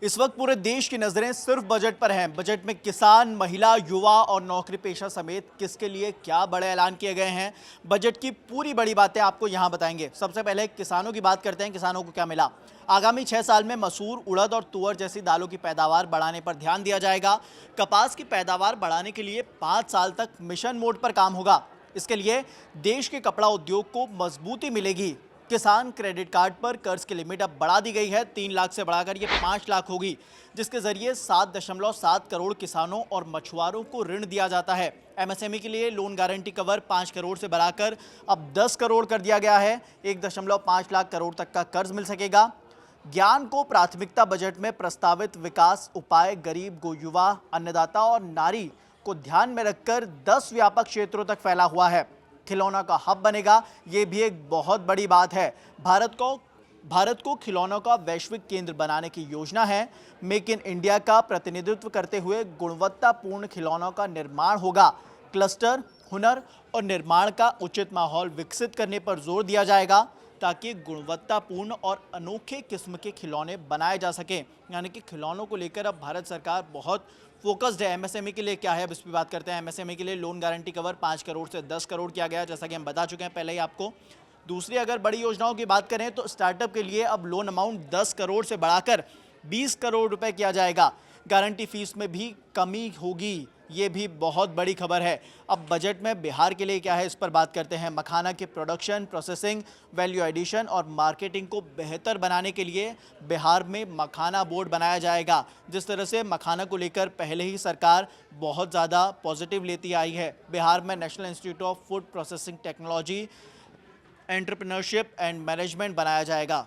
इस वक्त पूरे देश की नजरें सिर्फ बजट पर हैं। बजट में किसान, महिला, युवा और नौकरी पेशा समेत किसके लिए क्या बड़े ऐलान किए गए हैं, बजट की पूरी बड़ी बातें आपको यहां बताएंगे। सबसे पहले किसानों की बात करते हैं। किसानों को क्या मिला? आगामी 6 साल में मसूर, उड़द और तुअर जैसी दालों की पैदावार बढ़ाने पर ध्यान दिया जाएगा। कपास की पैदावार बढ़ाने के लिए 5 साल तक मिशन मोड पर काम होगा। इसके लिए देश के कपड़ा उद्योग को मजबूती मिलेगी। किसान क्रेडिट कार्ड पर कर्ज की लिमिट अब बढ़ा दी गई है। 3 लाख से बढ़ाकर ये 5 लाख होगी, जिसके जरिए 7.7 करोड़ किसानों और मछुआरों को ऋण दिया जाता है। एमएसएमई के लिए लोन गारंटी कवर 5 करोड़ से बढ़ाकर अब 10 करोड़ कर दिया गया है। 1.5 लाख करोड़ तक का कर्ज मिल सकेगा। ज्ञान को प्राथमिकता बजट में प्रस्तावित विकास उपाय गरीब, युवा, अन्नदाता और नारी को ध्यान में रखकर 10 व्यापक क्षेत्रों तक फैला हुआ है। खिलौना का हब बनेगा, ये भी एक बहुत बड़ी बात है। भारत को खिलौनों का वैश्विक केंद्र बनाने की योजना है। मेक इन इंडिया का प्रतिनिधित्व करते हुए गुणवत्तापूर्ण खिलौनों का निर्माण होगा। क्लस्टर, हुनर और निर्माण का उचित माहौल विकसित करने पर जोर दिया जाएगा, ताकि गुणवत्तापूर्ण और अनोखे किस्म के खिलौने बनाए जा सकें। यानी कि खिलौनों को लेकर अब भारत सरकार बहुत फोकस्ड है। एमएसएमई के लिए क्या है, अब इस पर बात करते हैं। एमएसएमई के लिए लोन गारंटी कवर 5 करोड़ से 10 करोड़ किया गया, जैसा कि हम बता चुके हैं पहले ही आपको। दूसरी अगर बड़ी योजनाओं की बात करें तो स्टार्टअप के लिए अब लोन अमाउंट 10 करोड़ से बढ़ाकर 20 करोड़ रुपए किया जाएगा। गारंटी फीस में भी कमी होगी, ये भी बहुत बड़ी खबर है। अब बजट में बिहार के लिए क्या है, इस पर बात करते हैं। मखाना के प्रोडक्शन, प्रोसेसिंग, वैल्यू एडिशन और मार्केटिंग को बेहतर बनाने के लिए बिहार में मखाना बोर्ड बनाया जाएगा। जिस तरह से मखाना को लेकर पहले ही सरकार बहुत ज़्यादा पॉजिटिव लेती आई है। बिहार में national institute of food processing technology, entrepreneurship and management बनाया जाएगा।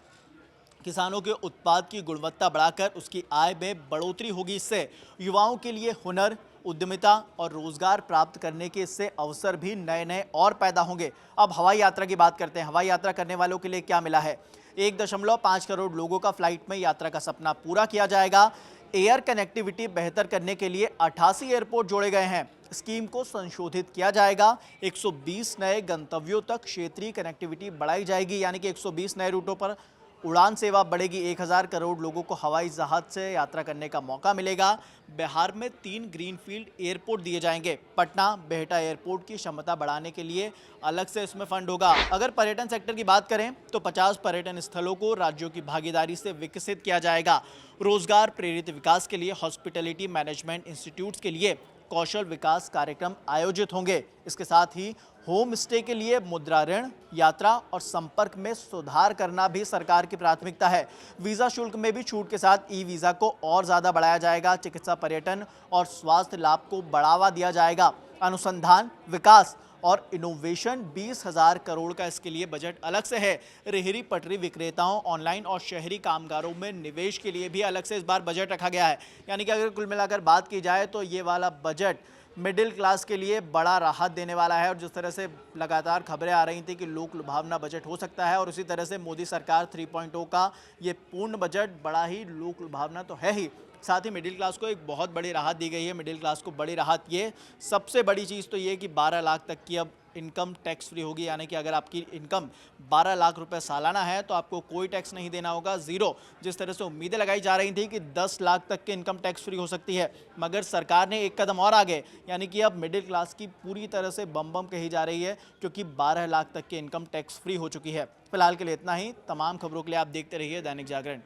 किसानों के उत्पाद की गुणवत्ता बढ़ाकर उसकी आय में बढ़ोतरी होगी। इससे युवाओं के लिए हुनर, उद्यमिता और रोजगार प्राप्त करने के इससे अवसर भी नए नए और पैदा होंगे। अब हवाई यात्रा की बात करते हैं। हवाई यात्रा करने वालों के लिए क्या मिला है? 1.5 करोड़ लोगों का फ्लाइट में यात्रा का सपना पूरा किया जाएगा। एयर कनेक्टिविटी बेहतर करने के लिए 88 एयरपोर्ट जोड़े गए हैं। स्कीम को संशोधित किया जाएगा। 120 नए गंतव्यों तक क्षेत्रीय कनेक्टिविटी बढ़ाई जाएगी, यानी कि 120 नए रूटों पर उड़ान सेवा बढ़ेगी। 1000 करोड़ लोगों को हवाई जहाज से यात्रा करने का मौका मिलेगा। बिहार में 3 ग्रीनफील्ड एयरपोर्ट दिए जाएंगे। पटना, बेहटा एयरपोर्ट की क्षमता बढ़ाने के लिए अलग से इसमें फंड होगा। अगर पर्यटन सेक्टर की बात करें तो 50 पर्यटन स्थलों को राज्यों की भागीदारी से विकसित किया जाएगा। रोजगार प्रेरित विकास के लिए हॉस्पिटैलिटी मैनेजमेंट इंस्टीट्यूट्स के लिए कौशल विकास कार्यक्रम आयोजित होंगे। इसके साथ ही होम स्टे के लिए मुद्रा ऋण, यात्रा और संपर्क में सुधार करना भी सरकार की प्राथमिकता है। वीजा शुल्क में भी छूट के साथ ई वीजा को और ज्यादा बढ़ाया जाएगा। चिकित्सा, पर्यटन और स्वास्थ्य लाभ को बढ़ावा दिया जाएगा। अनुसंधान, विकास और इनोवेशन 20,000 करोड़ का इसके लिए बजट अलग से है। रेहड़ी पटरी विक्रेताओं, ऑनलाइन और शहरी कामगारों में निवेश के लिए भी अलग से इस बार बजट रखा गया है। यानी कि अगर कुल मिलाकर बात की जाए तो ये वाला बजट मिडिल क्लास के लिए बड़ा राहत देने वाला है। और जिस तरह से लगातार खबरें आ रही थी कि लोक लुभावना बजट हो सकता है, और उसी तरह से मोदी सरकार 3.0 का ये पूर्ण बजट बड़ा ही लोक लुभावना तो है ही, साथ ही मिडिल क्लास को एक बहुत बड़ी राहत दी गई है। मिडिल क्लास को बड़ी राहत, ये सबसे बड़ी चीज़ तो ये कि 12 लाख तक की अब इनकम टैक्स फ्री होगी। यानी कि अगर आपकी इनकम 12 लाख रुपए सालाना है तो आपको कोई टैक्स नहीं देना होगा, ज़ीरो। जिस तरह से उम्मीदें लगाई जा रही थी कि 10 लाख तक के इनकम टैक्स फ्री हो सकती है, मगर सरकार ने एक कदम और आगे, यानी कि अब मिडिल क्लास की पूरी तरह से बम बम कही जा रही है, क्योंकि 12 लाख तक के इनकम टैक्स फ्री हो चुकी है। फिलहाल के लिए इतना ही। तमाम खबरों के लिए आप देखते रहिए दैनिक जागरण।